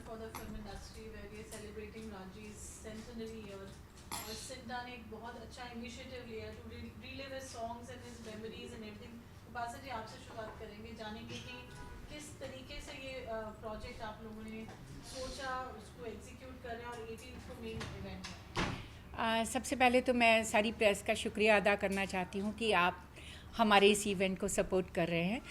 for the film industry where we are celebrating Ranji's centenary year. और सिंटा ने एक बहुत अच्छा इनिशिएटिव लिया to relive his songs and his memories and everything. उपासना जी आपसे शुरुआत करेंगे, जानेंगे कि किस तरीके से ये प्रोजेक्ट आप लोगों ने सोचा, उसको एग्जीक्यूट कर रहे हैं और 18 को मेन इवेंट है। सबसे पहले तो मैं सारी प्रेस का शुक्रिया अदा करना चाहती हूँ कि आप हमारे इस इवेंट को सपोर्ट कर रहे हैं।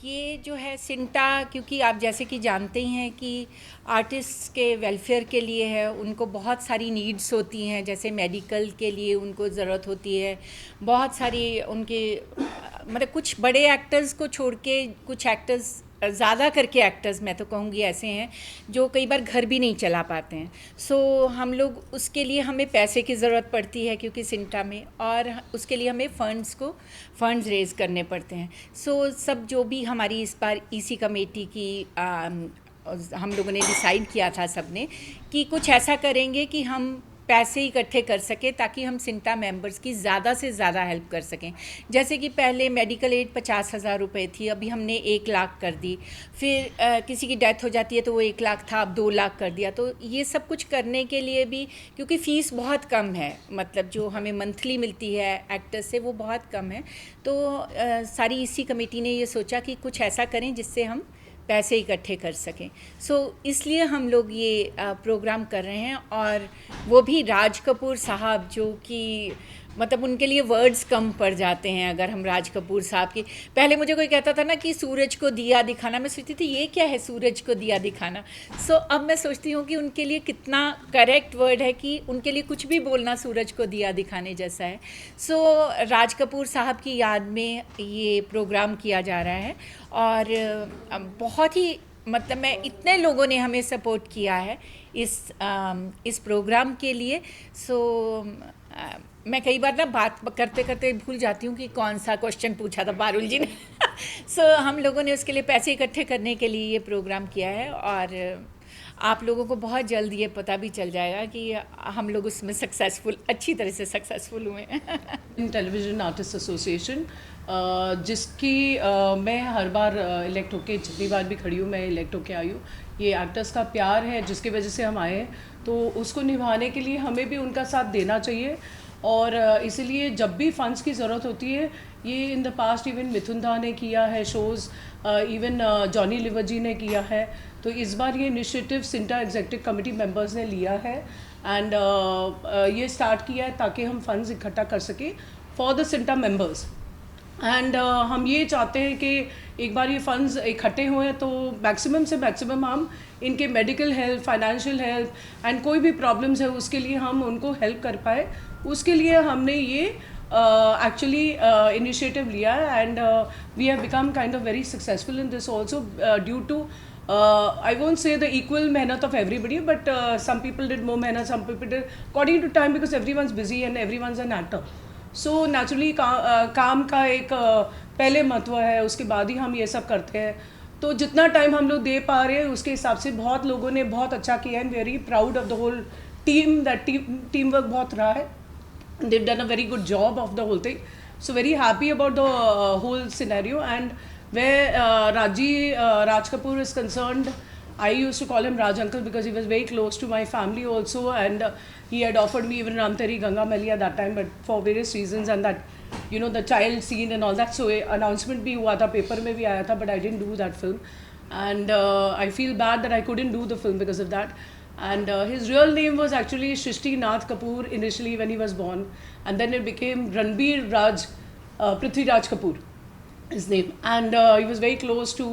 ये जो है सिंटा, क्योंकि आप जैसे कि जानते ही हैं कि आर्टिस्ट के वेलफेयर के लिए है, उनको बहुत सारी नीड्स होती हैं, जैसे मेडिकल के लिए उनको ज़रूरत होती है, बहुत सारी उनके मतलब कुछ बड़े एक्टर्स को छोड़ के कुछ एक्टर्स, ज़्यादा करके एक्टर्स मैं तो कहूँगी ऐसे हैं जो कई बार घर भी नहीं चला पाते हैं। सो हम लोग उसके लिए हमें पैसे की ज़रूरत पड़ती है क्योंकि सिंटा में, और उसके लिए हमें फ़ंड्स रेज़ करने पड़ते हैं। सो सब जो भी हमारी इस बार ईसी कमेटी की हम लोगों ने डिसाइड किया था सब ने कि कुछ ऐसा करेंगे कि हम पैसे इकट्ठे कर सकें ताकि हम सिंटा मेंबर्स की ज़्यादा से ज़्यादा हेल्प कर सकें। जैसे कि पहले मेडिकल एड 50,000 रुपये थी, अभी हमने 1 लाख कर दी। फिर किसी की डेथ हो जाती है तो वो 1 लाख था, अब 2 लाख कर दिया। तो ये सब कुछ करने के लिए भी, क्योंकि फ़ीस बहुत कम है, मतलब जो हमें मंथली मिलती है एक्टर्स से वो बहुत कम है, तो सारी इसी कमेटी ने ये सोचा कि कुछ ऐसा करें जिससे हम पैसे इकट्ठे कर सकें। सो इसलिए हम लोग ये प्रोग्राम कर रहे हैं। और वो भी राज कपूर साहब, जो कि मतलब उनके लिए वर्ड्स कम पड़ जाते हैं अगर हम राज कपूर साहब की। पहले मुझे कोई कहता था ना कि सूरज को दिया दिखाना, मैं सोचती थी ये क्या है सूरज को दिया दिखाना। सो अब मैं सोचती हूँ कि उनके लिए कितना करेक्ट वर्ड है कि उनके लिए कुछ भी बोलना सूरज को दिया दिखाने जैसा है। सो राज कपूर साहब की याद में ये प्रोग्राम किया जा रहा है। और बहुत ही मतलब मैं इतने लोगों ने हमें सपोर्ट किया है इस प्रोग्राम के लिए। सो मैं कई बार ना बात करते करते भूल जाती हूँ कि कौन सा क्वेश्चन पूछा था पारुल जी ने। सो हम लोगों ने उसके लिए पैसे इकट्ठे करने के लिए ये प्रोग्राम किया है, और आप लोगों को बहुत जल्द ये पता भी चल जाएगा कि हम लोग उसमें अच्छी तरह से सक्सेसफुल हुए हैं। टेलीविज़न आर्टिस्ट एसोसिएशन, जिसकी मैं हर बार इलेक्ट होके, जितनी बार भी खड़ी हूँ मैं इलेक्ट होके आई हूँ। ये एक्टर्स का प्यार है जिसकी वजह से हम आए हैं, तो उसको निभाने के लिए हमें भी उनका साथ देना चाहिए। और इसीलिए जब भी फंड्स की ज़रूरत होती है, ये इन द पास्ट इवन मिथुन दा ने किया है शोज़, इवन जॉनी लिवर जी ने किया है। तो इस बार ये initiative CINTAA executive committee members ने लिया है, एंड ये स्टार्ट किया है ताकि हम फंड्स इकट्ठा कर सकें for the CINTAA members. And हम ये चाहते हैं कि एक बार ये फंड्स इकट्ठे हुए तो मैक्सिमम से मैक्सिमम हम इनके medical help, financial help and कोई भी प्रॉब्लम्स है उसके लिए हम उनको हेल्प कर पाए। उसके लिए हमने ये एक्चुअली इनिशिएटिव लिया है, and we have become kind of very successful in this also due to I won't say the equal mehnat of everybody, but some people did more mehnat, some people did according to time, because everyone's busy and everyone's an actor. So naturally काम का एक पहले महत्व है, उसके बाद ही हम ये सब करते हैं। तो जितना टाइम हम लोग दे पा रहे हैं उसके हिसाब से बहुत लोगों ने बहुत अच्छा किया, and very proud of the whole team. That team work बहुत रहा है, they've done a very good job of the whole thing, so very happy about the whole scenario. And where Raj Kapoor is concerned, I used to call him Raj uncle because he was very close to my family also, and he had offered me even Ram Teri Ganga Meli at that time, but for various reasons, and that you know the child scene and all that, so announcement bhi hua tha, paper mein bhi aaya tha, but I didn't do that film, and I feel bad that I couldn't do the film because of that. And his real name was actually Shrishti Nath Kapoor initially when he was born, and then it became Ranbir Raj Prithvi Raj Kapoor, his name. And he was very close to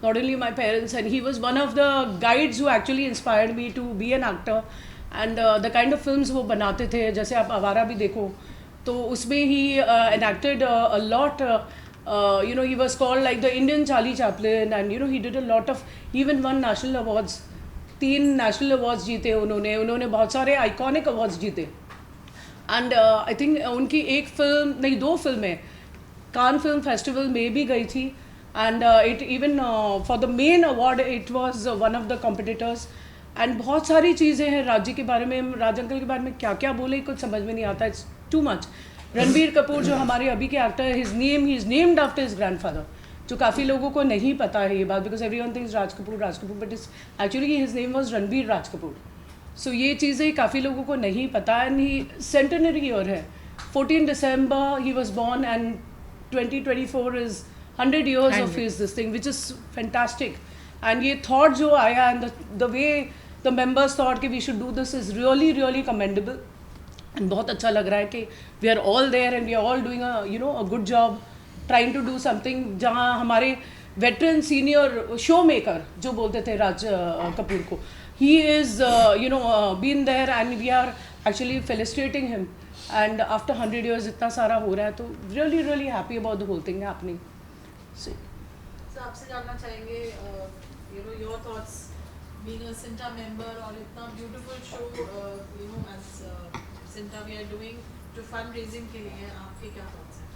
not only my parents, and he was one of the guides who actually inspired me to be an actor. And the kind of films वो बनाते थे, जैसे आप आवारा भी देखो तो उसमें he enacted a lot. You know, he was called like the Indian Charlie Chaplin, and you know he did a lot of, even won national awards, 3 national awards जीते उन्होंने बहुत सारे आइकॉनिक अवार्ड्स जीते। एंड आई थिंक उनकी एक film नहीं 2 फिल्में Cannes film festival में भी गई थी, and it even for the main award it was one of the competitors. And बहुत सारी चीज़ें हैं राज जी के बारे में, राज अंकल के बारे में क्या क्या बोले कुछ समझ में नहीं आता, it's too much. Ranbir Kapoor जो हमारे अभी के एक्टर है, he is named after his grandfather, जो काफ़ी लोगों को नहीं पता है ये बात, because everyone thinks Raj Kapoor, but is actually his name was Ranbir Raj Kapoor. So ये चीज़ें काफ़ी लोगों को नहीं पता, एंड ही सेंटेनरी ईयर है, 14 December he was born, and 2024 is 100 years of his this thing, which is fantastic. And ये thought जो आया, and the way the members thought कि we should do this is really really commendable. And बहुत अच्छा लग रहा है कि we are all there and we are all doing a good job trying to do something, जहाँ हमारे veteran senior showmaker जो बोलते थे राज कपूर को, he is been there and we are actually felicitating him. And after 100 years इतना सारा हो रहा है, तो really really happy about the whole thing happening. So आपसे जानना चाहेंगे your thoughts being a Cinta member और इतना beautiful show as Cinta we are doing जो fundraising के लिए है, आपके क्या thoughts हैं?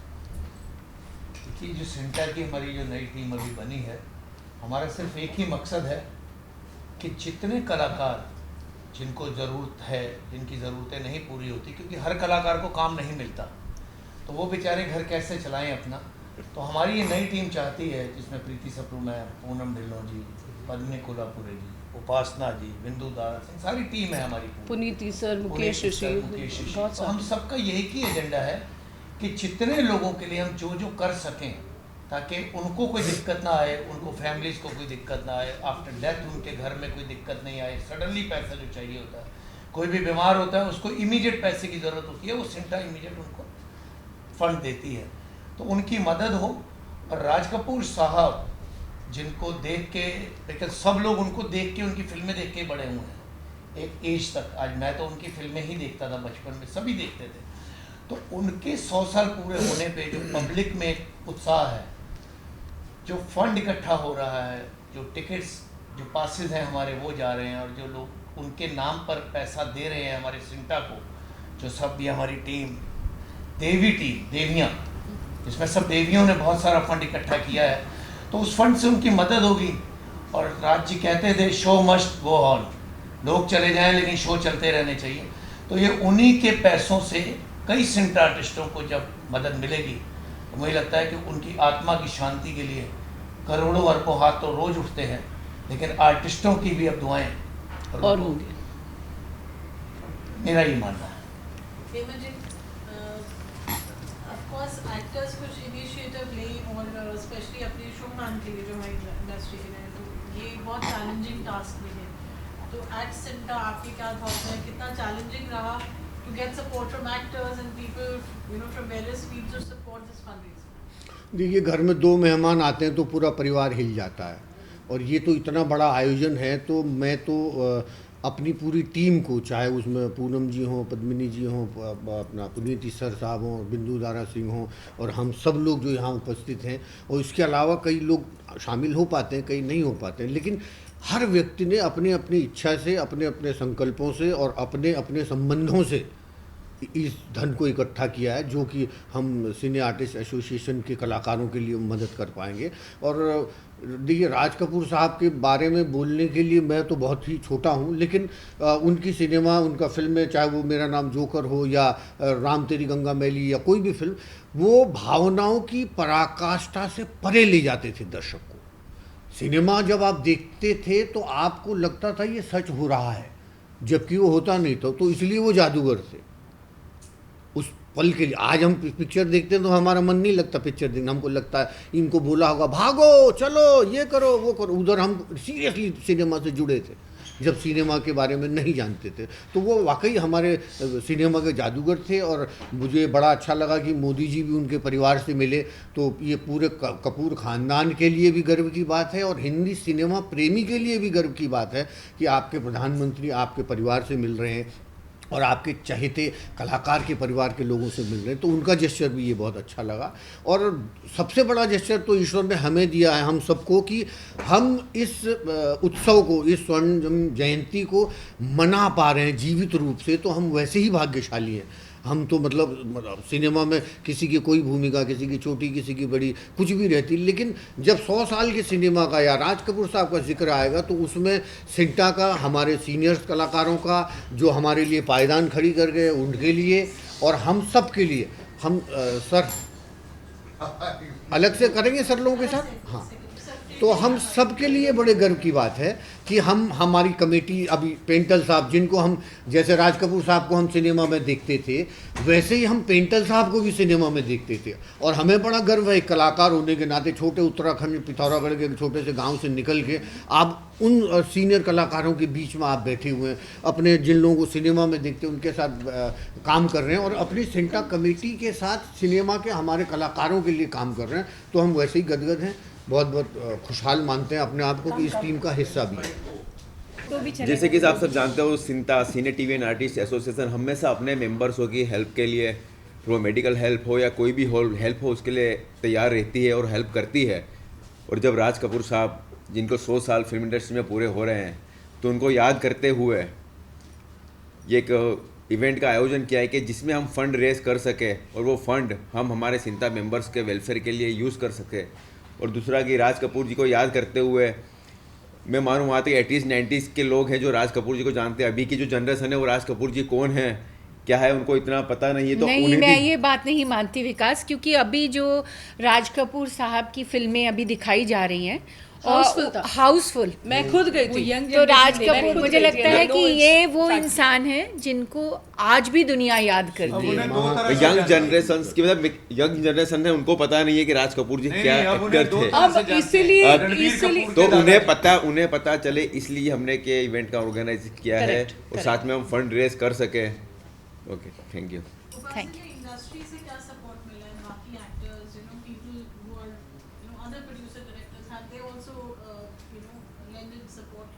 कि जो Cinta की हमारी जो नई टीम अभी बनी है, हमारा सिर्फ एक ही मकसद है कि जितने कलाकार जिनको ज़रूरत है, जिनकी ज़रूरतें नहीं पूरी होती, क्योंकि हर कलाकार को काम नहीं मिलता, तो वो बेचारे घर कैसे चलाएं अपना। तो हमारी ये नई टीम चाहती है, जिसमें प्रीति सप्रू मैम, पूनम ढिल्लों जी, पद्मिनी कोल्हापुरे जी, उपासना जी, बिंदु दारा सिंह, सारी टीम है हमारी, पुनीति सर, मुकेश ऋषि, तो हम सबका यही की एजेंडा है कि जितने लोगों के लिए हम जो कर सकें, ताकि उनको कोई दिक्कत ना आए, उनको फैमिलीज़ को कोई दिक्कत ना आए, आफ्टर डेथ उनके घर में कोई दिक्कत नहीं आए, सडनली पैसा जो चाहिए होता है, कोई भी बीमार होता है उसको इमीडिएट पैसे की ज़रूरत होती है, वो Cinta इमीडिएट उनको फंड देती है, तो उनकी मदद हो। और राज कपूर साहब जिनको देख के, लेकिन सब लोग उनको देख के, उनकी फिल्में देख के बड़े हुए हैं एक एज तक। आज मैं तो उनकी फिल्में ही देखता था बचपन में, सभी देखते थे, तो उनके 100 साल पूरे होने पे जो पब्लिक में एक उत्साह है, जो फंड इकट्ठा हो रहा है, जो टिकट्स, जो पासेस हैं हमारे वो जा रहे हैं, और जो लोग उनके नाम पर पैसा दे रहे हैं हमारे Cinta को, जो सब भी हमारी टीम देवियाँ, जिसमें सब देवियों ने बहुत सारा फंड इकट्ठा किया है, तो उस फंड से उनकी मदद होगी। और राज जी कहते थे शो मस्ट गो ऑन, लोग चले जाएं लेकिन शो चलते रहने चाहिए, तो ये उन्हीं के पैसों से कई Cinta आर्टिस्टों को जब मदद मिलेगी, तो मुझे लगता है कि उनकी आत्मा की शांति के लिए करोड़ों अरबों हाथ तो रोज़ उठते हैं, लेकिन आर्टिस्टों की भी अब दुआएं और होंगे, मेरा ये मानना है। ऑफकोर्स एक्टर्स कुछ इनिशिएटिव लें, और स्पेशली अपने शोमैन के लिए जो हमारी इंडस्ट्री के लिए, तो ये बहुत चैलेंजिंग टास्क भी है, तो एट Cinta आपके क्या थॉट्स हैं, कितना चैलेंजिंग रहा to get support from actors and people from various fields to support this fundraising? देखिए, घर में 2 मेहमान आते हैं तो पूरा परिवार हिल जाता है, और ये तो इतना बड़ा आयोजन है, तो मैं तो अपनी पूरी टीम को, चाहे उसमें पूनम जी हों, पद्मिनी जी हों, अपना पुनीति सर साहब हों, बिंदु दारा सिंह हों, और हम सब लोग जो यहाँ उपस्थित हैं, और इसके अलावा कई लोग शामिल हो पाते हैं, कई नहीं हो पाते हैं, लेकिन हर व्यक्ति ने अपने अपनी इच्छा से, अपने अपने संकल्पों से और अपने अपने संबंधों से इस धन को इकट्ठा किया है, जो कि हम सिने आर्टिस्ट एसोसिएशन के कलाकारों के लिए मदद कर पाएंगे। और देखिए, राज कपूर साहब के बारे में बोलने के लिए मैं तो बहुत ही छोटा हूं, लेकिन उनकी सिनेमा, उनका फिल्में, चाहे वो मेरा नाम जोकर हो या राम तेरी गंगा मैली या कोई भी फिल्म, वो भावनाओं की पराकाष्ठा से परे ले जाते थे दर्शक को। सिनेमा जब आप देखते थे तो आपको लगता था ये सच हो रहा है, जबकि वो होता नहीं था, तो इसलिए वो जादूगर थे उस पल के लिए। आज हम पिक्चर देखते हैं तो हमारा मन नहीं लगता पिक्चर देखना, हमको लगता है इनको बोला होगा भागो, चलो, ये करो, वो करो। उधर हम सीरियसली सिनेमा से जुड़े थे, जब सिनेमा के बारे में नहीं जानते थे, तो वो वाकई हमारे सिनेमा के जादूगर थे। और मुझे बड़ा अच्छा लगा कि मोदी जी भी उनके परिवार से मिले, तो ये पूरे कपूर ख़ानदान के लिए भी गर्व की बात है, और हिंदी सिनेमा प्रेमी के लिए भी गर्व की बात है कि आपके प्रधानमंत्री आपके परिवार से मिल रहे हैं, और आपके चहेते कलाकार के परिवार के लोगों से मिल रहे हैं, तो उनका जेस्चर भी ये बहुत अच्छा लगा। और सबसे बड़ा जेस्चर तो ईश्वर ने हमें दिया है, हम सबको, कि हम इस उत्सव को, इस स्वर्ण जयंती को मना पा रहे हैं जीवित रूप से, तो हम वैसे ही भाग्यशाली हैं। हम तो मतलब सिनेमा में किसी की कोई भूमिका, किसी की छोटी, किसी की बड़ी, कुछ भी रहती, लेकिन जब 100 साल के सिनेमा का या राज कपूर साहब का जिक्र आएगा तो उसमें Cinta का, हमारे सीनियर्स कलाकारों का, जो हमारे लिए पायदान खड़ी कर गए, उनके लिए और हम सब के लिए, हम सर अलग से करेंगे सर लोगों के साथ। हाँ, तो हम सब के लिए बड़े गर्व की बात है कि हमारी कमेटी, अभी पेंटल साहब जिनको हम, जैसे राज कपूर साहब को हम सिनेमा में देखते थे, वैसे ही हम पेंटल साहब को भी सिनेमा में देखते थे। और हमें बड़ा गर्व है कलाकार होने के नाते, छोटे उत्तराखंड पिथौरागढ़ के छोटे से गांव से निकल के आप उन सीनियर कलाकारों के बीच में आप बैठे हुए हैं, अपने जिन लोगों को सिनेमा में देखते हैं उनके साथ काम कर रहे हैं, और अपनी सिंटा कमेटी के साथ सिनेमा के हमारे कलाकारों के लिए काम कर रहे हैं। तो हम वैसे ही गदगद हैं, बहुत बहुत खुशहाल मानते हैं अपने आप को कि इस टीम का हिस्सा भी है। तो भी चलेगा। जैसे कि आप सब जानते हो, सिंटा सीने टीवी एंड आर्टिस्ट एसोसिएशन हमेशा अपने मेंबर्सों की हेल्प के लिए, वो मेडिकल हेल्प हो या कोई भी हेल्प हो, उसके लिए तैयार रहती है और हेल्प करती है। और जब राज कपूर साहब, जिनको 100 साल फिल्म इंडस्ट्री में पूरे हो रहे हैं, तो उनको याद करते हुए ये एक इवेंट का आयोजन किया है कि जिसमें हम फंड रेज कर सके और वो फंड हम हमारे सिंटा मेंबर्स के वेलफेयर के लिए यूज़ कर सके। और दूसरा कि राज कपूर जी को याद करते हुए, मैं मानूँ वहाँ तक 80s 90s के लोग हैं जो राज कपूर जी को जानते हैं। अभी की जो जनरेशन है वो राज कपूर जी कौन है, क्या है, उनको इतना पता नहीं है। तो नहीं, उन्हें मैं भी ये बात नहीं मानती विकास, क्योंकि अभी जो राज कपूर साहब की फिल्में अभी दिखाई जा रही हैं, हाउसफुल था। हाउसफुल, मैं खुद गई थी। तो राज कपूर, मुझे लगता है कि ये वो इंसान है जिनको आज भी दुनिया याद करती है। यंग जनरेशन की, मतलब यंग जनरेशन है, उनको पता नहीं है कि राज कपूर जी क्या एक्टर थे। अब इसीलिए तो उन्हें पता चले, इसलिए हमने के इवेंट का ऑर्गेनाइज किया है और साथ में हम फंड रेज कर सके। Okay, thank you. Thank you. Industry से क्या सपोर्ट मिला है, बाकी actors, people who are other producer directors, have they also lended support?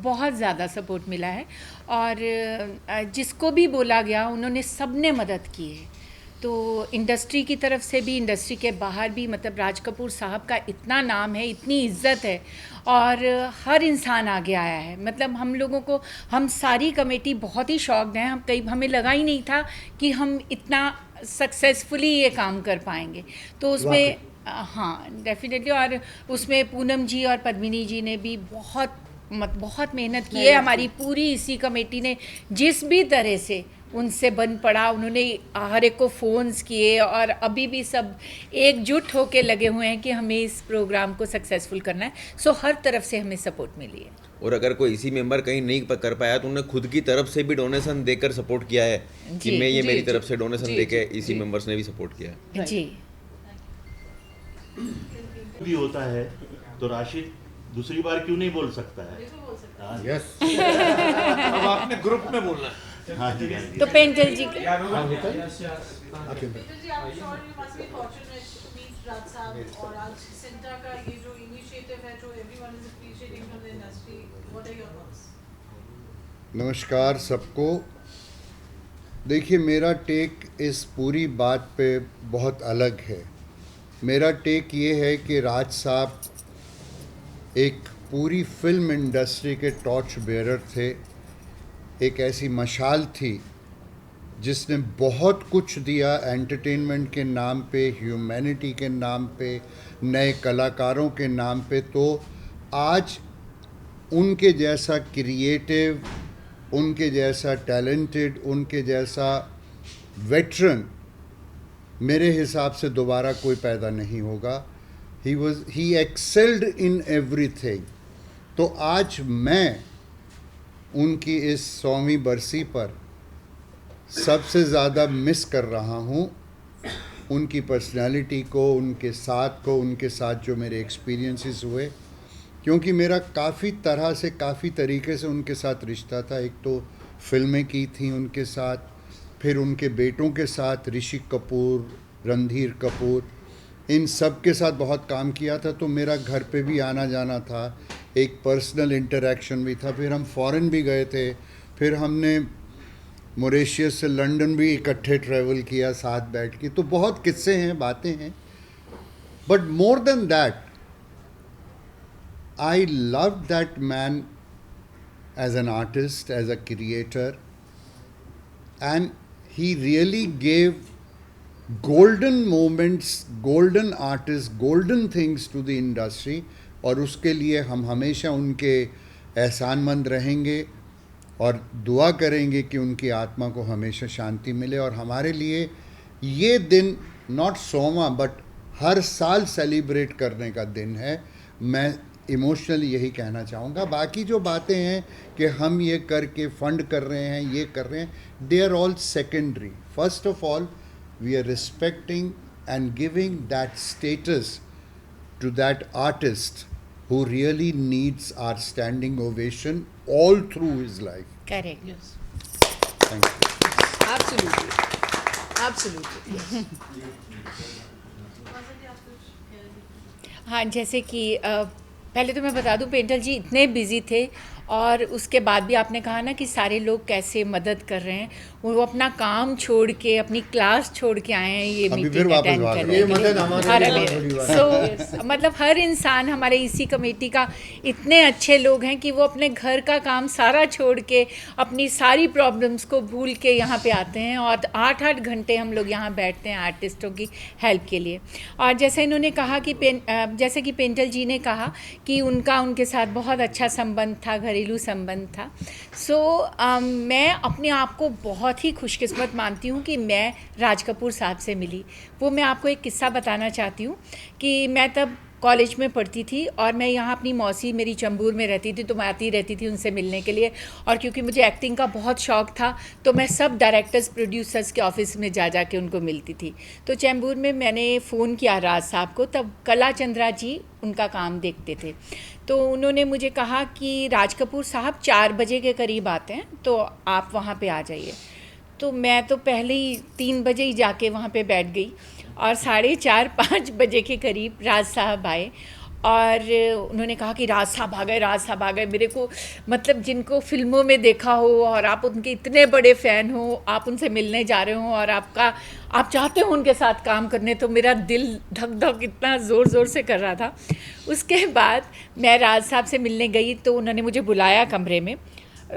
बहुत ज़्यादा सपोर्ट मिला है, और जिसको भी बोला गया उन्होंने सबने मदद की है। तो इंडस्ट्री की तरफ से भी, इंडस्ट्री के बाहर भी, मतलब राज कपूर साहब का इतना नाम है, इतनी इज्जत है, और हर इंसान आगे आया है। मतलब हम लोगों को, हम सारी कमेटी बहुत ही शॉक्ड हैं। हमें लगा ही नहीं था कि हम इतना सक्सेसफुली ये काम कर पाएंगे। तो उसमें हाँ, डेफिनेटली। और उसमें पूनम जी और पद्मिनी जी ने भी बहुत मेहनत की है। हमारी पूरी इसी कमेटी ने जिस भी तरह से उनसे बन पड़ा, उन्होंने हर एक को फ़ोन्स किए, और अभी भी सब एकजुट होकर लगे हुए हैं कि हमें इस प्रोग्राम को सक्सेसफुल करना है। सो हर तरफ से हमें सपोर्ट मिली है। और अगर कोई इसी मेंबर कहीं नहीं कर पाया तो उन्होंने खुद की तरफ से भी डोनेशन देकर सपोर्ट किया है कि मैं ये मेरी तरफ से डोनेशन देके इसी मेंबर्स ने भी सपोर्ट किया है। जी, भी होता है तो राशिद दूसरी बार क्यों नहीं बोल सकता है? बिल्कुल बोल सकते हैं। हाँ, यस, अब आपने ग्रुप में बोलना है। हाँ जी, हाँ जी। तो पेंटल जी Peter ji, I'm sure you must be fortunate to meet Raj साहब, और आज सिंटा का ये जो इनिशिएटिव है, जो everyone is appreciating from the industry, what are your thoughts? नमस्कार सबको। देखिए, मेरा टेक इस पूरी बात पे बहुत अलग है। मेरा टेक ये है कि राज साहब एक पूरी फिल्म इंडस्ट्री के टॉर्च बेयरर थे, एक ऐसी मशाल थी जिसने बहुत कुछ दिया एंटरटेनमेंट के नाम पे, ह्यूमैनिटी के नाम पे, नए कलाकारों के नाम पे। तो आज उनके जैसा क्रिएटिव, उनके जैसा टैलेंटेड, उनके जैसा वेटरन मेरे हिसाब से दोबारा कोई पैदा नहीं होगा। ही एक्सेल्ड इन एवरीथिंग। तो आज मैं उनकी इस 100वीं बरसी पर सबसे ज़्यादा मिस कर रहा हूँ उनकी पर्सनालिटी को, उनके साथ जो मेरे एक्सपीरियंसेस हुए, क्योंकि मेरा काफ़ी तरीके से उनके साथ रिश्ता था। एक तो फिल्में की थी उनके साथ, फिर उनके बेटों के साथ, ऋषि कपूर, रणधीर कपूर, इन सब के साथ बहुत काम किया था। तो मेरा घर पे भी आना जाना था, एक पर्सनल इंटरेक्शन भी था। फिर हम फॉरेन भी गए थे, फिर हमने मॉरिशस से लंदन भी इकट्ठे ट्रैवल किया साथ बैठ के। तो बहुत किस्से हैं, बातें हैं। But more than that, I love that man as an artist, as a creator, and he really gave golden moments, golden artists, golden things to the industry, और उसके लिए हम हमेशा उनके एहसानमंद रहेंगे और दुआ करेंगे कि उनकी आत्मा को हमेशा शांति मिले। और हमारे लिए ये दिन नॉट 100वां बट हर साल सेलिब्रेट करने का दिन है। मैं इमोशनली यही कहना चाहूँगा। बाकी जो बातें हैं कि हम ये करके फंड कर रहे हैं, ये कर रहे हैं, they are all secondary. First of all we are respecting and giving that status to that artist who really needs our standing ovation all through his life. Correct. Yes. Thank you. Absolutely. Absolutely. Yes. Subhash ji आप कुछ कह रहे थे? हाँ, जैसे कि पहले तो मैं बता दूं, पेंटर जी इतने बिजी थे और उसके बाद भी आपने कहा ना कि सारे लोग कैसे मदद कर रहे हैं, वो अपना काम छोड़ के, अपनी क्लास छोड़ के आए हैं ये अभी फिर मीटिंग वापस अटेंड बात करने ये के लिए। मदद हमारे लिए हर थोड़ी बात। सो मतलब हर इंसान हमारे इसी कमेटी का इतने अच्छे लोग हैं कि वो अपने घर का काम सारा छोड़ के अपनी सारी प्रॉब्लम्स को भूल के यहाँ पे आते हैं और 8-8 घंटे हम लोग यहाँ बैठते हैं आर्टिस्टों की हेल्प के लिए। और जैसे इन्होंने कहा कि जैसे कि पेंटल जी ने कहा कि उनके साथ बहुत अच्छा संबंध था, घरेलू संबंध था। सो मैं अपने आप को बहुत ही खुशकिस्मत मानती हूँ कि मैं राज कपूर साहब से मिली। वो मैं आपको एक किस्सा बताना चाहती हूँ कि मैं तब कॉलेज में पढ़ती थी और मैं यहाँ अपनी मौसी मेरी चैम्बूर में रहती थी, तो मैं आती रहती थी उनसे मिलने के लिए। और क्योंकि मुझे एक्टिंग का बहुत शौक़ था तो मैं सब डायरेक्टर्स प्रोड्यूसर्स के ऑफिस में जा के उनको मिलती थी। तो चैम्बूर में मैंने फ़ोन किया राज साहब को, तब कला चंद्रा जी उनका काम देखते थे। तो उन्होंने मुझे कहा कि राज कपूर साहब 4 बजे के करीब आते हैं, तो आप वहाँ पे आ जाइए। तो मैं तो पहले ही 3 बजे ही जाके वहाँ पे बैठ गई और 4:30-5 बजे के करीब राज साहब आए और उन्होंने कहा कि राज साहब आ गए, राज साहब आ गए। मेरे को मतलब जिनको फिल्मों में देखा हो और आप उनके इतने बड़े फ़ैन हो, आप उनसे मिलने जा रहे हो और आप चाहते हो उनके साथ काम करने, तो मेरा दिल धक धक इतना ज़ोर से कर रहा था। उसके बाद मैं राज साहब से मिलने गई तो उन्होंने मुझे बुलाया कमरे में।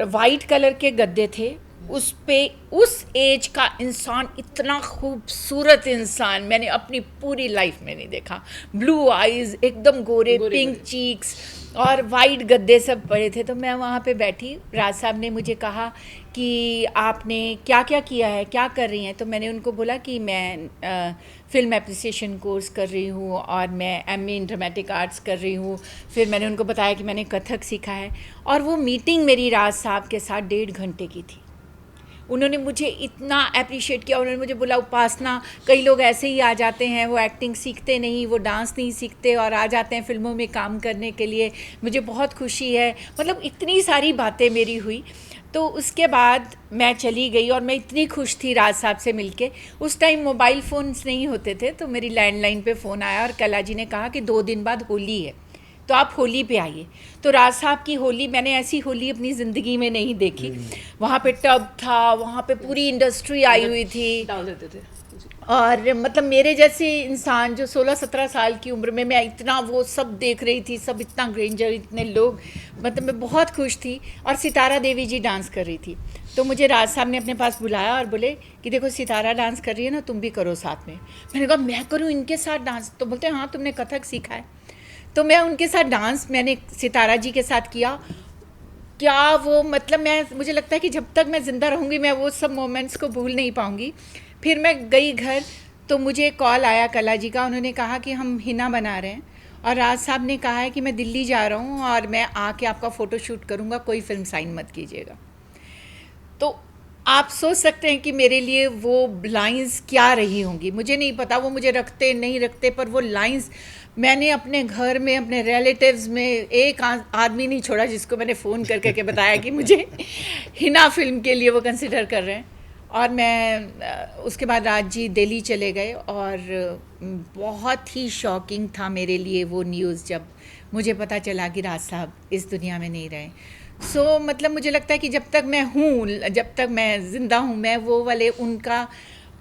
वाइट कलर के गद्दे थे, उस पे उस एज का इंसान, इतना खूबसूरत इंसान मैंने अपनी पूरी लाइफ में नहीं देखा। ब्लू आइज़, एकदम गोरे पिंक चीक्स और वाइट गद्दे सब पड़े थे। तो मैं वहाँ पे बैठी, राज साहब ने मुझे कहा कि आपने क्या क्या किया है, क्या कर रही हैं। तो मैंने उनको बोला कि मैं फ़िल्म एप्रिसिएशन कोर्स कर रही हूँ और मैं MA इन ड्रामेटिक आर्ट्स कर रही हूँ। फिर मैंने उनको बताया कि मैंने कथक सीखा है। और वो मीटिंग मेरी राज साहब के साथ 1.5 घंटे की थी। उन्होंने मुझे इतना अप्रिशिएट किया। उन्होंने मुझे बोला, उपासना, कई लोग ऐसे ही आ जाते हैं, वो एक्टिंग सीखते नहीं, वो डांस नहीं सीखते और आ जाते हैं फिल्मों में काम करने के लिए, मुझे बहुत खुशी है। मतलब इतनी सारी बातें मेरी हुई। तो उसके बाद मैं चली गई और मैं इतनी खुश थी राज साहब से मिलके। उस टाइम मोबाइल फ़ोन्स नहीं होते थे, तो मेरी लैंडलाइन पे फ़ोन आया और कला जी ने कहा कि 2 दिन बाद होली है, तो आप होली पे आइए। तो राज साहब की होली, मैंने ऐसी होली अपनी ज़िंदगी में नहीं देखी। वहाँ पे टब था, वहाँ पे पूरी इंडस्ट्री आई हुई थी डाल देते थे। और मतलब मेरे जैसे इंसान जो 16-17 साल की उम्र में, मैं इतना वो सब देख रही थी, सब इतना ग्रेंजर, इतने लोग, मतलब मैं बहुत खुश थी। और सितारा देवी जी डांस कर रही थी। तो मुझे राज साहब ने अपने पास बुलाया और बोले कि देखो सितारा डांस कर रही है ना, तुम भी करो साथ में। मैंने कहा मैं करूँ इनके साथ डांस? तो बोलते हाँ, तुमने कथक सीखा है। तो मैं उनके साथ डांस मैंने सितारा जी के साथ किया। क्या वो मतलब मुझे लगता है कि जब तक मैं ज़िंदा रहूँगी मैं वो सब मोमेंट्स को भूल नहीं पाऊँगी। फिर मैं गई घर तो मुझे कॉल आया कला जी का। उन्होंने कहा कि हम हिना बना रहे हैं और राज साहब ने कहा है कि मैं दिल्ली जा रहा हूँ और मैं आके आपका फ़ोटो शूट करूँगा, कोई फिल्म साइन मत कीजिएगा। तो आप सोच सकते हैं कि मेरे लिए वो लाइंस क्या रही होंगी। मुझे नहीं पता वो मुझे रखते नहीं रखते, पर वो लाइंस मैंने अपने घर में, अपने रिलेटिव्स में एक आदमी नहीं छोड़ा जिसको मैंने फ़ोन करके बताया कि मुझे हिना फिल्म के लिए वो कंसिडर कर रहे हैं। और मैं उसके बाद राज जी दिल्ली चले गए और बहुत ही शॉकिंग था मेरे लिए वो न्यूज़ जब मुझे पता चला कि राज साहब इस दुनिया में नहीं रहे। सो मतलब मुझे लगता है कि जब तक मैं हूँ, जब तक मैं ज़िंदा हूँ, मैं वो वाले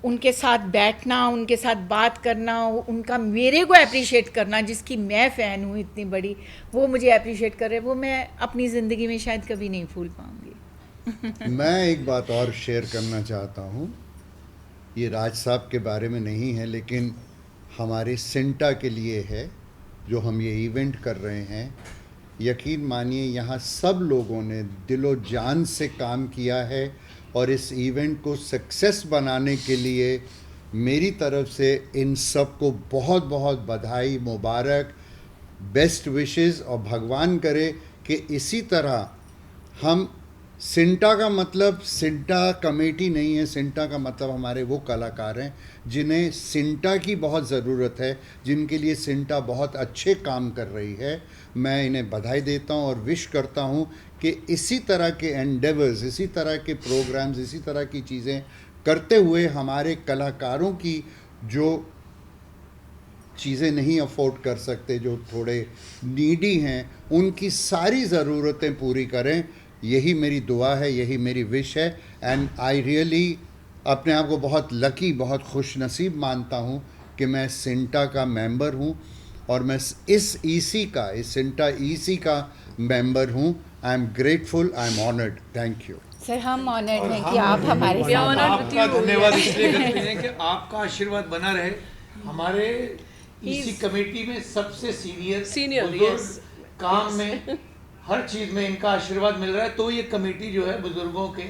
उनके साथ बैठना, उनके साथ बात करना, उनका मेरे को अप्रिशिएट करना, जिसकी मैं फ़ैन हूँ इतनी बड़ी, वो मुझे अप्रिशिएट कर रहे, वो मैं अपनी ज़िंदगी में शायद कभी नहीं भूल पाऊँगी। मैं एक बात और शेयर करना चाहता हूँ। ये राज साहब के बारे में नहीं है, लेकिन हमारे सिंटा के लिए है जो हम ये इवेंट कर रहे हैं। यकीन मानिए यहाँ सब लोगों ने दिलो जान से काम किया है और इस इवेंट को सक्सेस बनाने के लिए मेरी तरफ से इन सब को बहुत बहुत बधाई, मुबारक, बेस्ट विशेस, और भगवान करे कि इसी तरह हम, सिंटा का मतलब सिंटा कमेटी नहीं है, सिंटा का मतलब हमारे वो कलाकार हैं जिन्हें सिंटा की बहुत ज़रूरत है, जिनके लिए सिंटा बहुत अच्छे काम कर रही है। मैं इन्हें बधाई देता हूं और विश करता हूं कि इसी तरह के एंडेवर्स, इसी तरह के प्रोग्राम्स, इसी तरह की चीज़ें करते हुए हमारे कलाकारों की जो चीज़ें नहीं अफोर्ड कर सकते, जो थोड़े नीडी हैं, उनकी सारी ज़रूरतें पूरी करें। यही मेरी दुआ है, यही मेरी विश है। एंड आई रियली अपने आप को बहुत लकी, बहुत खुश नसीब मानता हूँ कि मैं सिंटा का मेंबर हूँ और मैं इस ईसी का, इस सिंटा ईसी का मेंबर हूँ। I am grateful, I am honoured. Thank you sir, हम ऑनर्ड हैं कि आप हमारे साथ आपका धन्यवाद इसलिए करते हैं कि आपका आशीर्वाद बना रहे। हमारे इसी कमेटी में सबसे सीनियर yes. काम में हर चीज में इनका आशीर्वाद मिल रहा है, तो ये कमेटी जो है बुजुर्गों के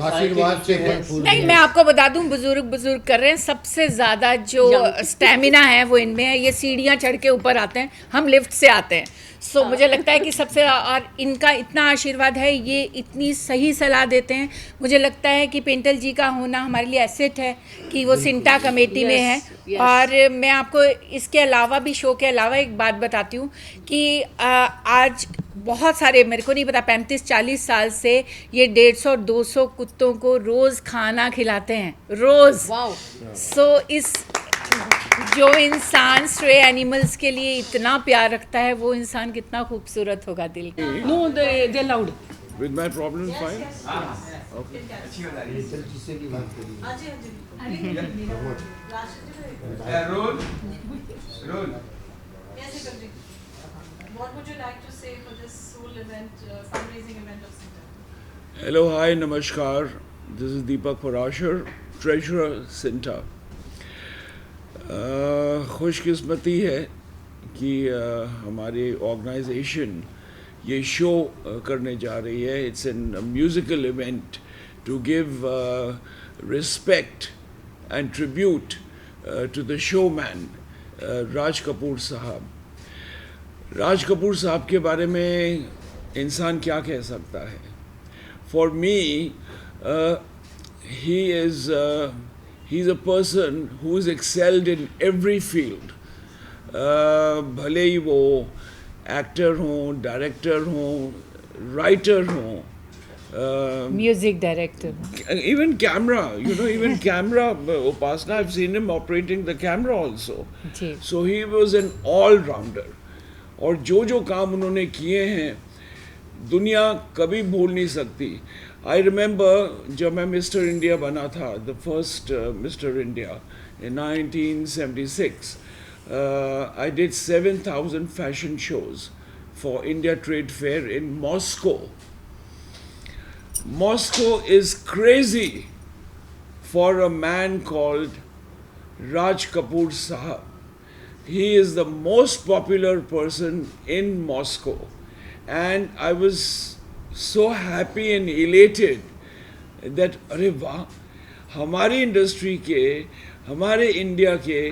आशीर्वाद से भरपूर नहीं, है। मैं आपको बता दूं, बुजुर्ग कर रहे हैं। सबसे ज़्यादा जो स्टेमिना है वो इनमें है। ये सीढ़ियाँ चढ़ के ऊपर आते हैं, हम लिफ्ट से आते हैं। सो मुझे लगता है कि सबसे, और इनका इतना आशीर्वाद है, ये इतनी सही सलाह देते हैं। मुझे लगता है कि पेंटल जी का होना हमारे लिए एसेट है कि वो सिंटा कमेटी में है। और मैं आपको इसके अलावा भी, शो के अलावा एक बात बताती हूँ कि आज बहुत सारे, मेरे को नहीं पता, 35-40 साल से ये 150-200 कुत्तों को रोज़ खाना खिलाते हैं, रोज़। सो इस जो इंसान स्ट्रे एनिमल्स के लिए इतना प्यार रखता है, वो इंसान कितना खूबसूरत होगा दिल का। No, they're loud. With my problem fine? What would you like to say for this whole event, fundraising event of Sinta? Hello, hi, namaskar. This is Deepak Parashar, Treasurer Sinta. खुशकिस्मती है कि हमारी ऑर्गेनाइजेशन ये show करने जा रही है। It's an musical event to give respect and tribute to the showman Raj Kapoor साहब। राज कपूर साहब के बारे में इंसान क्या कह सकता है? For me he's a person who is excelled in every field. भले ही वो एक्टर हों, डायरेक्टर हों, राइटर हों, music director, even camera, even camera, Upasna, I've seen him operating the camera also. जी। So he was an all-rounder. और जो काम उन्होंने किए हैं, दुनिया कभी भूल नहीं सकती। आई रिमेंबर जब मैं मिस्टर इंडिया बना था, the first mister India in 1976, I did 7,000 fashion shows for India Trade Fair in Moscow. Moscow is crazy for a man called Raj Kapoor Sahab. He is the most popular person in Moscow. And I was so happy and elated that अरे वाह, हमारी industry के, हमारे India के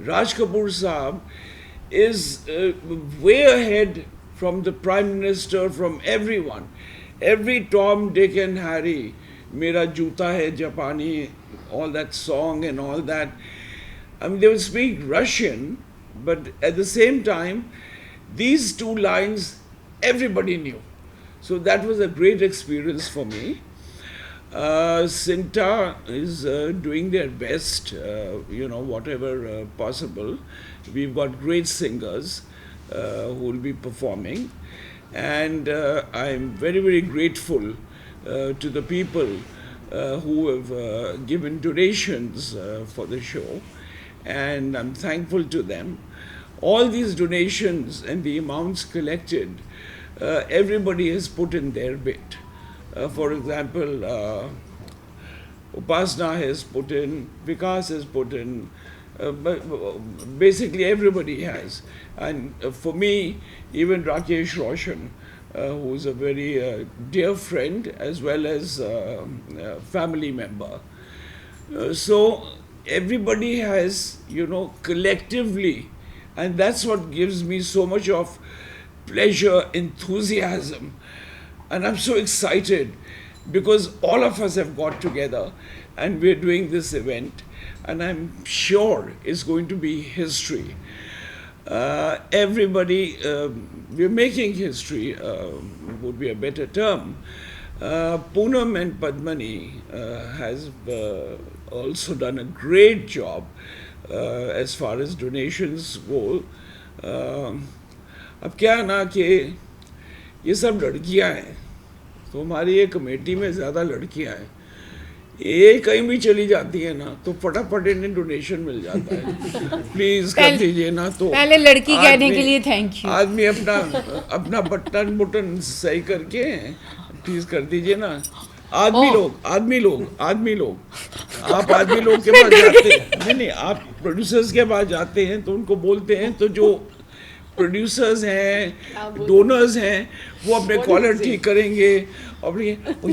राज कपूर साहब is way ahead from the Prime Minister, from everyone. Every Tom, Dick and Harry, मेरा जूता है जापानी, all that song and all that. I mean, they would speak Russian, but at the same time, these two lines everybody knew. So that was a great experience for me. Sinta is doing their best, whatever possible. We've got great singers who will be performing. And I'm very, very grateful to the people who have given donations for the show. And I'm thankful to them. All these donations and the amounts collected, everybody has put in their bit. For example, Upasna has put in, Vikas has put in, but basically everybody has. And for me, even Rakesh Roshan, who is a very dear friend as well as family member. So everybody has, you know, collectively, and that's what gives me so much of pleasure, enthusiasm, and I'm so excited because all of us have got together and we're doing this event, and I'm sure it's going to be history. Everybody, we're making history, would be a better term. Poonam and Padmani has also done a great job as far as donations go. अब क्या ना कि ये सब लड़कियां हैं, तो हमारी ये कमेटी में ज़्यादा लड़कियां हैं, ये कहीं भी चली जाती है ना तो फटाफट इन्हें डोनेशन मिल जाता है। प्लीज कर दीजिए ना। तो पहले लड़की कहने के लिए थैंक यू। आदमी अपना बटन बुटन सही करके प्लीज कर दीजिए ना। आदमी लोग आप आदमी लोग के पास जाते हैं, नहीं आप प्रोड्यूसर्स के पास जाते हैं तो उनको बोलते हैं, तो जो प्रोड्यूसर्स हैं, डोनर्स हैं, वो अपने कॉलर ठीक करेंगे और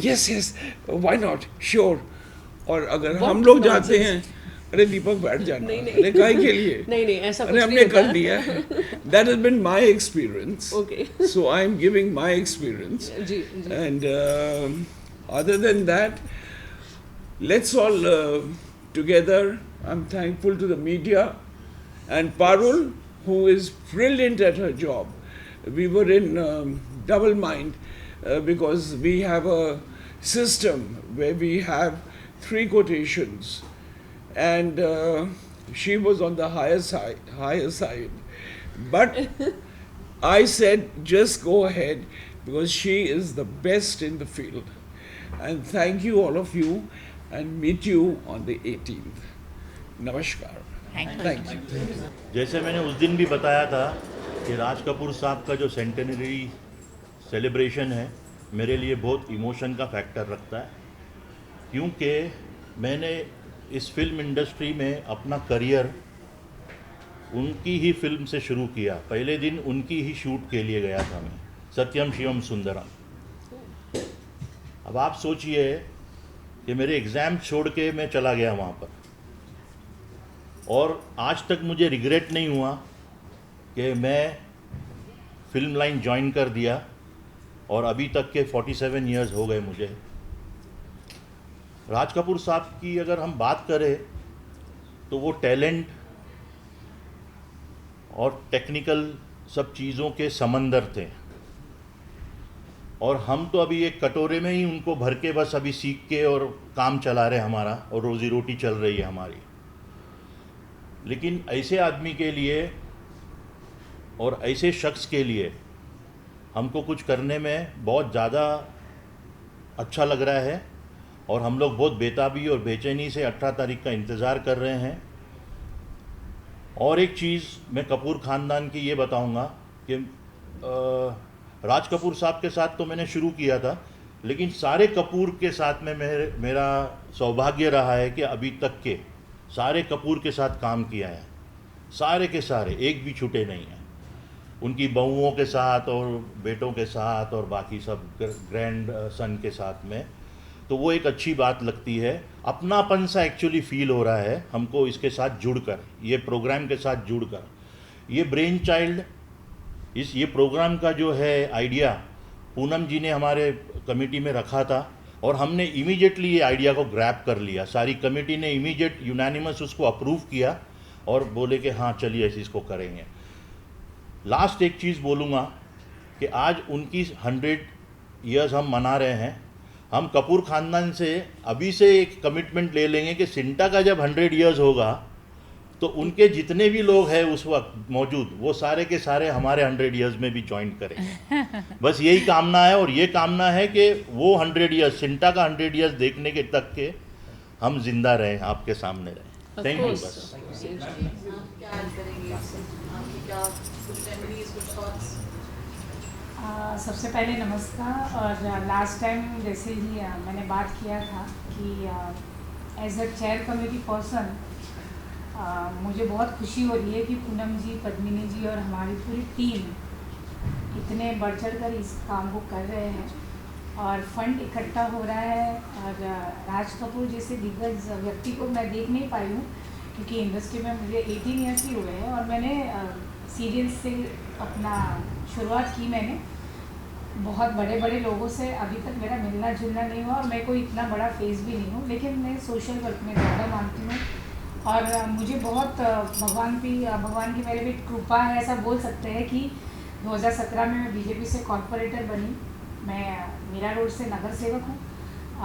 यस व्हाई नॉट, श्योर। और अगर हम लोग जाते हैं, अरे दीपक बैठ जाना, अरे काहे के लिए, नहीं ऐसा अरे हमने कर दिया है। That has been my experience, so I am giving my experience. And other than that, let's all together, I am thankful to the media and Parul, who is brilliant at her job. We were in double mind because we have a system where we have 3 quotations, and she was on the higher side. But I said, just go ahead because she is the best in the field. And thank you all of you, and meet you on the 18th. Namaskar. Thank you. जैसे मैंने उस दिन भी बताया था कि राज कपूर साहब का जो सेंटेनरी सेलिब्रेशन है मेरे लिए बहुत इमोशन का फैक्टर रखता है, क्योंकि मैंने इस फिल्म इंडस्ट्री में अपना करियर उनकी ही फिल्म से शुरू किया। पहले दिन उनकी ही शूट के लिए गया था मैं, सत्यम शिवम सुंदरम। अब आप सोचिए कि मेरे एग्ज़ाम छोड़ के मैं चला गया वहाँ पर, और आज तक मुझे रिग्रेट नहीं हुआ कि मैं फिल्म लाइन ज्वाइन कर दिया, और अभी तक के 47 इयर्स हो गए मुझे। राज कपूर साहब की अगर हम बात करें तो वो टैलेंट और टेक्निकल सब चीज़ों के समंदर थे, और हम तो अभी एक कटोरे में ही उनको भर के बस अभी सीख के और काम चला रहे हमारा, और रोज़ी रोटी चल रही है हमारी। लेकिन ऐसे आदमी के लिए और ऐसे शख्स के लिए हमको कुछ करने में बहुत ज़्यादा अच्छा लग रहा है, और हम लोग बहुत बेताबी और बेचैनी से 18 तारीख का इंतज़ार कर रहे हैं। और एक चीज़ मैं कपूर ख़ानदान की ये बताऊंगा कि राज कपूर साहब के साथ तो मैंने शुरू किया था, लेकिन सारे कपूर के साथ में मेरा सौभाग्य रहा है कि अभी तक के सारे कपूर के साथ काम किया है, सारे के सारे, एक भी छूटे नहीं हैं। उनकी बहुओं के साथ और बेटों के साथ और बाकी सब ग्रैंड सन के साथ में, तो वो एक अच्छी बात लगती है। अपनापन सा एक्चुअली फील हो रहा है हमको इसके साथ जुड़कर, ये प्रोग्राम के साथ जुड़कर। ये ब्रेन चाइल्ड, ये प्रोग्राम का जो है आइडिया पूनम जी ने हमारे कमेटी में रखा था, और हमने इमीडिएटली ये आइडिया को ग्रैब कर लिया। सारी कमेटी ने इमीडिएट यूनानिमस उसको अप्रूव किया और बोले कि हाँ चलिए ऐसे इसको करेंगे। लास्ट एक चीज़ बोलूँगा कि आज उनकी 100 इयर्स हम मना रहे हैं। हम कपूर ख़ानदान से अभी से एक कमिटमेंट ले लेंगे कि सिंटा का जब 100 इयर्स होगा तो उनके जितने भी लोग हैं उस वक्त मौजूद, वो सारे के सारे हमारे 100 इयर्स में भी ज्वाइन करेंगे। बस यही कामना है, और ये कामना है कि वो 100 इयर्स, सिंटा का 100 इयर्स देखने के तक के हम जिंदा रहें, आपके सामने रहें। Thank you. बस क्या ऐड करेंगे आपकी क्या कुछ मेमोरीज, कुछ थॉट्स? सबसे पहले नमस्कार। और लास्ट टाइम जैसे ही मैंने बात किया था कि as a chair committee person मुझे बहुत खुशी हो रही है कि पूनम जी, पद्मिनी जी और हमारी पूरी टीम इतने बढ़ चढ़ कर इस काम को कर रहे हैं। और फंड इकट्ठा हो रहा है। और राज कपूर जैसे दिग्गज व्यक्ति को मैं देख नहीं पाई हूँ, क्योंकि इंडस्ट्री में मुझे 18 ईयर्स ही हुए हैं और मैंने सीरियल से अपना शुरुआत की। मैंने बहुत बड़े बड़े लोगों से अभी तक मेरा मिलना जुलना नहीं हुआ और मैं कोई इतना बड़ा फेस भी नहीं हूँ, लेकिन मैं सोशल वर्क में ज़्यादा मानती हूँ। और मुझे बहुत भगवान की मेरे भी कृपा है, ऐसा बोल सकते हैं कि 2017 में मैं बीजेपी से कॉर्पोरेटर बनी। मैं मीरा रोड से नगर सेवक हूँ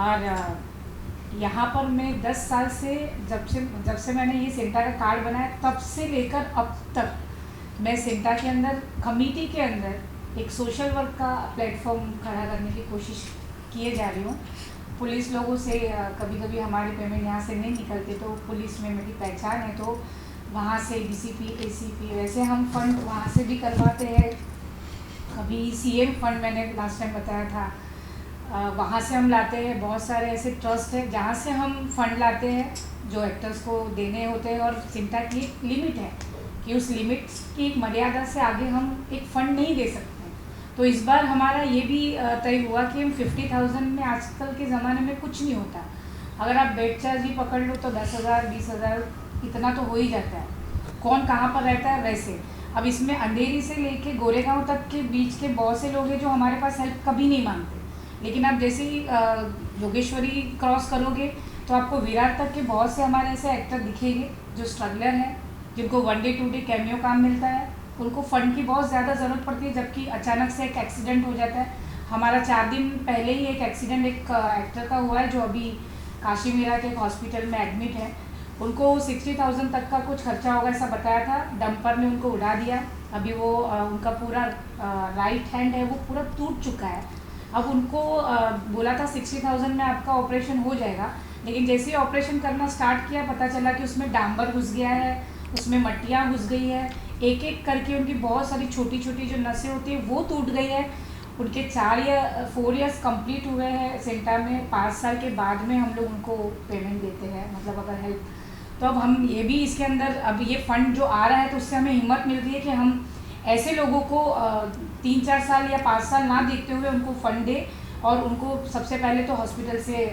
और यहाँ पर मैं 10 साल से जब से मैंने ये सेंटा का कार्ड बनाया तब से लेकर अब तक मैं सेंटा के अंदर कमेटी के अंदर एक सोशल वर्क का प्लेटफॉर्म खड़ा करने की कोशिश किए जा रही हूँ। पुलिस लोगों से कभी कभी हमारे पेमेंट यहाँ से नहीं निकलते, तो पुलिस में मेरी पहचान है, तो वहाँ से डीसीपी एसीपी वैसे हम फंड वहाँ से भी करवाते हैं। कभी सीएम फंड मैंने लास्ट टाइम बताया था, वहाँ से हम लाते हैं। बहुत सारे ऐसे ट्रस्ट है जहाँ से हम फंड लाते हैं जो एक्टर्स को देने होते हैं, और चिंता की एक लिमिट है कि उस लिमिट की एक मर्यादा से आगे हम एक फ़ंड नहीं दे सकते। तो इस बार हमारा ये भी तय हुआ कि हम 50,000 में, आजकल के ज़माने में कुछ नहीं होता, अगर आप बेड चार्ज भी पकड़ लो तो 10,000 20,000 इतना तो हो ही जाता है। कौन कहाँ पर रहता है वैसे। अब इसमें अंधेरी से लेके गोरेगांव तक के बीच के बहुत से लोग हैं जो हमारे पास हेल्प कभी नहीं मांगते, लेकिन आप जैसे ही योगेश्वरी क्रॉस करोगे तो आपको विरार तक के बहुत से हमारे ऐसे एक्टर दिखेंगे जो स्ट्रगलर हैं, जिनको 1 डे 2 डे कैमियो काम मिलता है, उनको फ़ंड की बहुत ज़्यादा ज़रूरत पड़ती है, जबकि अचानक से एक एक्सीडेंट हो जाता है। हमारा 4 दिन पहले ही एक एक्सीडेंट एक एक्टर का हुआ है जो अभी काशी मीरा के एक हॉस्पिटल में एडमिट है। उनको 60,000 तक का कुछ खर्चा होगा ऐसा बताया था, डंपर ने उनको उड़ा दिया। अभी वो उनका पूरा राइट हैंड है वो पूरा टूट चुका है। अब उनको बोला था 60,000 में आपका ऑपरेशन हो जाएगा, लेकिन जैसे ही ऑपरेशन करना स्टार्ट किया पता चला कि उसमें डांबर घुस गया है, उसमें मट्टियाँ घुस गई है, एक एक करके उनकी बहुत सारी छोटी छोटी जो नसें होती है वो टूट गई है। उनके 4 ईयर्स कंप्लीट हुए हैं सेंटा में। 5 साल के बाद में हम लोग उनको पेमेंट देते हैं, मतलब अगर हेल्प। तो अब हम ये भी इसके अंदर अब ये फंड जो आ रहा है तो उससे हमें हिम्मत मिल रही है कि हम ऐसे लोगों को 3-4 साल या 5 साल ना देखते हुए उनको फंड दे, और उनको सबसे पहले तो हॉस्पिटल से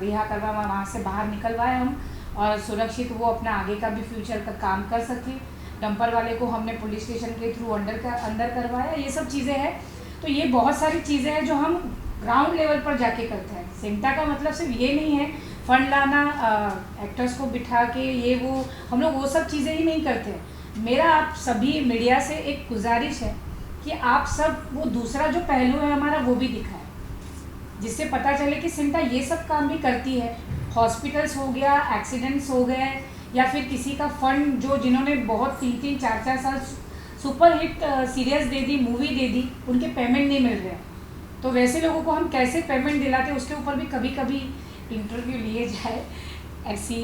रिहा करवा, वहाँ से बाहर निकलवाए हम, और सुरक्षित वो अपना आगे का भी फ्यूचर का काम कर सके। डंपर वाले को हमने पुलिस स्टेशन के थ्रू अंदर करवाया। ये सब चीज़ें हैं। तो ये बहुत सारी चीज़ें हैं जो हम ग्राउंड लेवल पर जाके करते हैं। सेंटा का मतलब सिर्फ ये नहीं है फंड लाना, एक्टर्स को बिठा के ये वो, हम लोग वो सब चीज़ें ही नहीं करते। मेरा आप सभी मीडिया से एक गुजारिश है कि आप सब वो दूसरा जो पहलू है हमारा वो भी दिखाएं, जिससे पता चले कि सेंटा ये सब काम भी करती है। हॉस्पिटल्स हो गया, एक्सीडेंट्स हो गए, या फिर किसी का फंड जो जिन्होंने बहुत 3-3, 4-4 साल सुपर हिट सीरीज दे दी, मूवी दे दी, उनके पेमेंट नहीं मिल रहे, तो वैसे लोगों को हम कैसे पेमेंट दिलाते हैं उसके ऊपर भी कभी कभी इंटरव्यू लिए जाए। ऐसी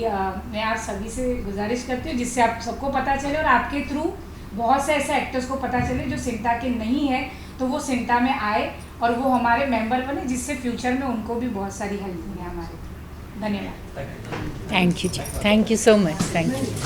मैं आप सभी से गुजारिश करती हूँ जिससे आप सबको पता चले, और आपके थ्रू बहुत से ऐसे एक्टर्स को पता चले जो सेंटा के नहीं है, तो वो सेंटा में आए और वो हमारे मेंबर बने, जिससे फ्यूचर में उनको भी बहुत सारी हेल्प मिले हमारे। धन्यवाद। थैंक यू जी, thank you so much, thank you.